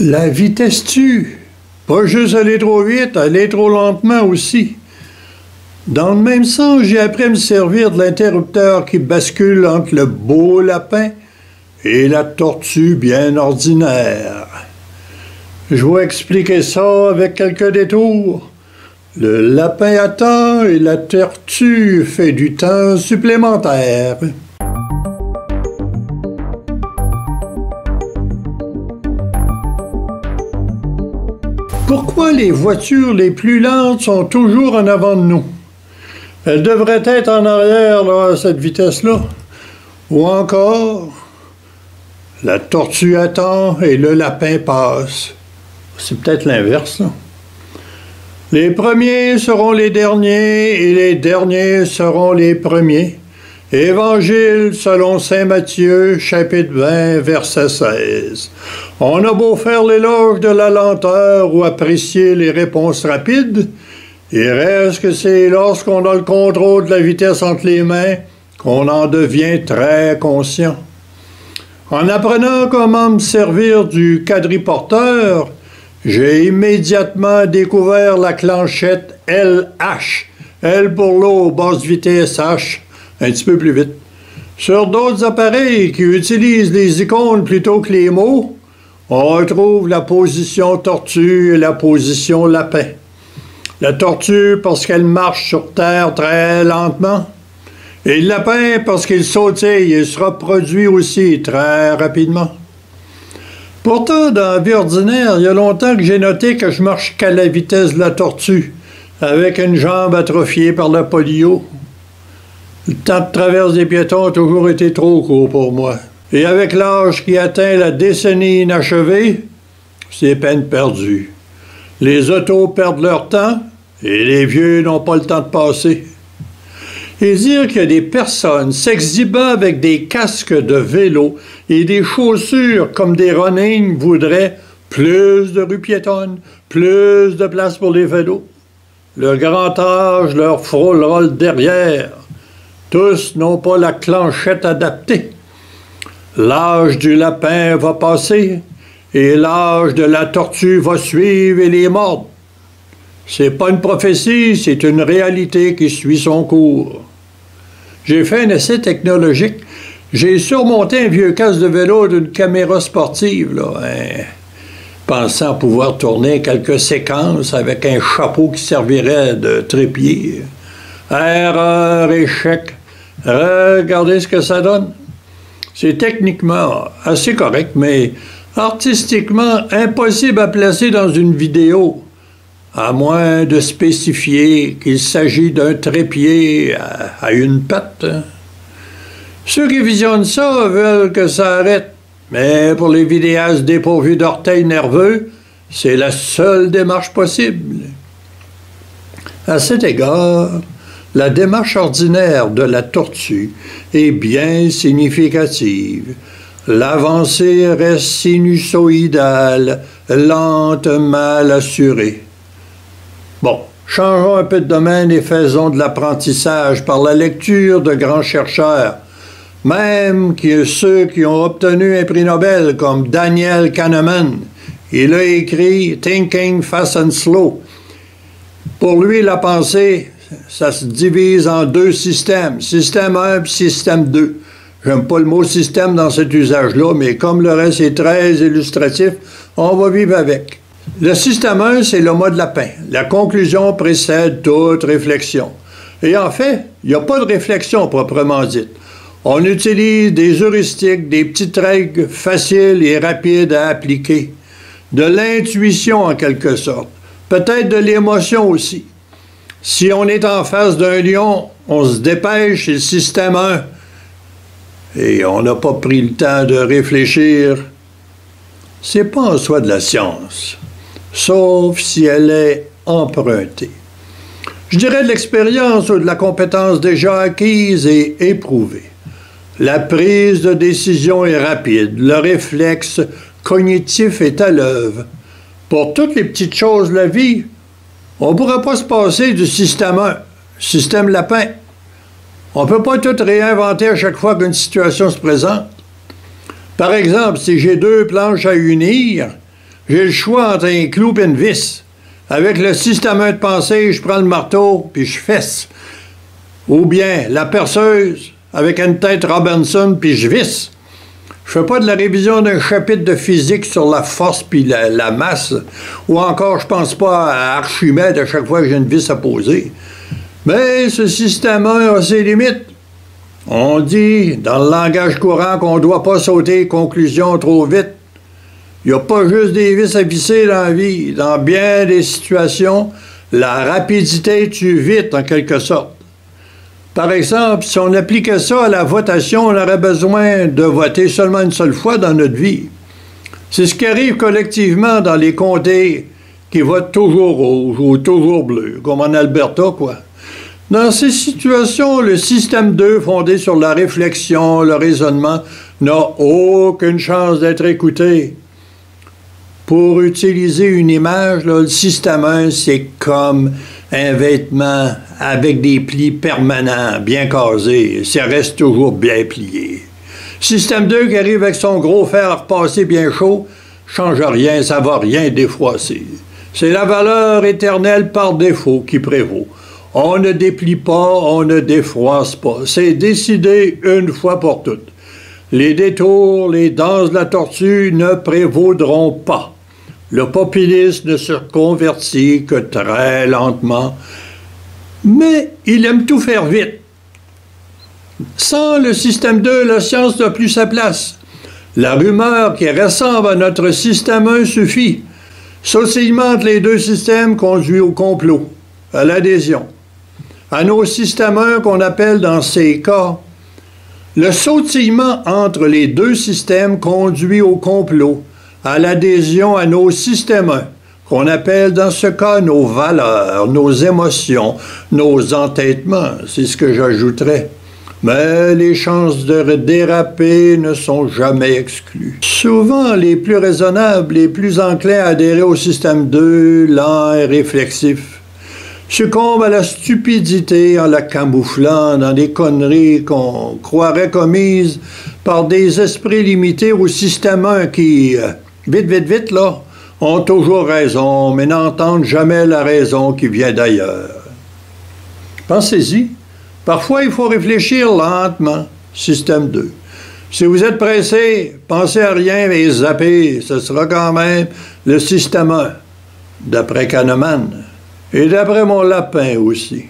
La vitesse tue. Pas juste aller trop vite, aller trop lentement aussi. Dans le même sens, j'ai appris à me servir de l'interrupteur qui bascule entre le beau lapin et la tortue bien ordinaire. Je vais expliquer ça avec quelques détours. Le lapin attend et la tortue fait du temps supplémentaire. Pourquoi les voitures les plus lentes sont toujours en avant de nous? Elles devraient être en arrière là, à cette vitesse-là. Ou encore, la tortue attend et le lapin passe. C'est peut-être l'inverse, là. Les premiers seront les derniers et les derniers seront les premiers. Évangile selon saint Matthieu, chapitre 20, verset 16. On a beau faire l'éloge de la lenteur ou apprécier les réponses rapides, il reste que c'est lorsqu'on a le contrôle de la vitesse entre les mains qu'on en devient très conscient. En apprenant comment me servir du quadriporteur, j'ai immédiatement découvert la clenchette LH, L pour l'eau, basse vitesse, H, un petit peu plus vite. Sur d'autres appareils qui utilisent les icônes plutôt que les mots, on retrouve la position tortue et la position lapin. La tortue parce qu'elle marche sur terre très lentement, et le lapin parce qu'il sautille et se reproduit aussi très rapidement. Pourtant, dans la vie ordinaire, il y a longtemps que j'ai noté que je marche qu'à la vitesse de la tortue, avec une jambe atrophiée par la polio. Le temps de traverse des piétons a toujours été trop court pour moi. Et avec l'âge qui atteint la décennie inachevée, c'est peine perdue. Les autos perdent leur temps et les vieux n'ont pas le temps de passer. Et dire que des personnes s'exhibant avec des casques de vélo et des chaussures comme des running voudraient plus de rues piétonnes, plus de place pour les vélos. Le grand âge leur frôlera le derrière. Tous n'ont pas la clenchette adaptée. L'âge du lapin va passer et l'âge de la tortue va suivre et les mordre. C'est pas une prophétie, c'est une réalité qui suit son cours. J'ai fait un essai technologique. J'ai surmonté un vieux casque de vélo d'une caméra sportive, là, pensant pouvoir tourner quelques séquences avec un chapeau qui servirait de trépied. Erreur, échec. Regardez ce que ça donne. C'est techniquement assez correct, mais artistiquement impossible à placer dans une vidéo, à moins de spécifier qu'il s'agit d'un trépied à une patte. Ceux qui visionnent ça veulent que ça arrête, mais pour les vidéastes dépourvus d'orteils nerveux, c'est la seule démarche possible. À cet égard, la démarche ordinaire de la tortue est bien significative. L'avancée reste sinusoïdale, lente, mal assurée. Bon, changeons un peu de domaine et faisons de l'apprentissage par la lecture de grands chercheurs, même ceux qui ont obtenu un prix Nobel comme Daniel Kahneman. Il a écrit « Thinking Fast and Slow ». Pour lui, la pensée, ça se divise en deux systèmes, système 1 et système 2. J'aime pas le mot système dans cet usage-là, mais comme le reste est très illustratif, on va vivre avec. Le système 1, c'est le mode lapin. La conclusion précède toute réflexion. Et en fait, il n'y a pas de réflexion proprement dite. On utilise des heuristiques, des petites règles faciles et rapides à appliquer. De l'intuition en quelque sorte. Peut-être de l'émotion aussi. Si on est en face d'un lion, on se dépêche, c'est le système 1. Et on n'a pas pris le temps de réfléchir. C'est pas en soi de la science, sauf si elle est empruntée. Je dirais de l'expérience ou de la compétence déjà acquise et éprouvée. La prise de décision est rapide, le réflexe cognitif est à l'œuvre. Pour toutes les petites choses de la vie, on ne pourra pas se passer du système 1, système lapin. On ne peut pas tout réinventer à chaque fois qu'une situation se présente. Par exemple, si j'ai deux planches à unir, J'ai le choix entre un clou et une vis. Avec le système 1 de pensée, je prends le marteau puis je fesse. Ou bien la perceuse avec une tête Robinson puis je visse. Je fais pas de la révision d'un chapitre de physique sur la force puis la masse. Ou encore, je pense pas à Archimède à chaque fois que j'ai une vis à poser. Mais ce système 1 a ses limites. On dit, dans le langage courant, qu'on ne doit pas sauter les conclusions trop vite. Il n'y a pas juste des vis à visser dans la vie. Dans bien des situations, la rapidité tue vite, en quelque sorte. Par exemple, si on appliquait ça à la votation, on aurait besoin de voter seulement une seule fois dans notre vie. C'est ce qui arrive collectivement dans les comtés qui votent toujours rouge ou toujours bleu, comme en Alberta, quoi. Dans ces situations, le système 2, fondé sur la réflexion, le raisonnement, n'a aucune chance d'être écouté. Pour utiliser une image, là, le système 1, c'est comme un vêtement avec des plis permanents, bien casés. Ça reste toujours bien plié. Système 2 qui arrive avec son gros fer à repasser bien chaud, change rien, ça va rien défroisser. C'est la valeur éternelle par défaut qui prévaut. On ne déplie pas, on ne défroisse pas. C'est décidé une fois pour toutes. Les détours, les danses de la tortue ne prévaudront pas. Le populisme ne se reconvertit que très lentement, mais il aime tout faire vite. Sans le système 2, la science n'a plus sa place. La rumeur qui ressemble à notre système 1 suffit. Sautillement entre les deux systèmes conduit au complot, à l'adhésion. À nos systèmes 1 qu'on appelle dans ces cas, le sautillement entre les deux systèmes conduit au complot, à l'adhésion à nos systèmes 1, qu'on appelle dans ce cas nos valeurs, nos émotions, nos entêtements, c'est ce que j'ajouterais. Mais les chances de déraper ne sont jamais exclues. Souvent, les plus raisonnables, les plus enclins à adhérer au système 2, lent et réflexif, succombent à la stupidité en la camouflant dans des conneries qu'on croirait commises par des esprits limités au système 1 qui, vite, là, ont toujours raison, mais n'entendent jamais la raison qui vient d'ailleurs. Pensez-y. Parfois, il faut réfléchir lentement. Système 2. Si vous êtes pressé, pensez à rien et zappez. Ce sera quand même le système 1, d'après Kahneman. Et d'après mon lapin aussi.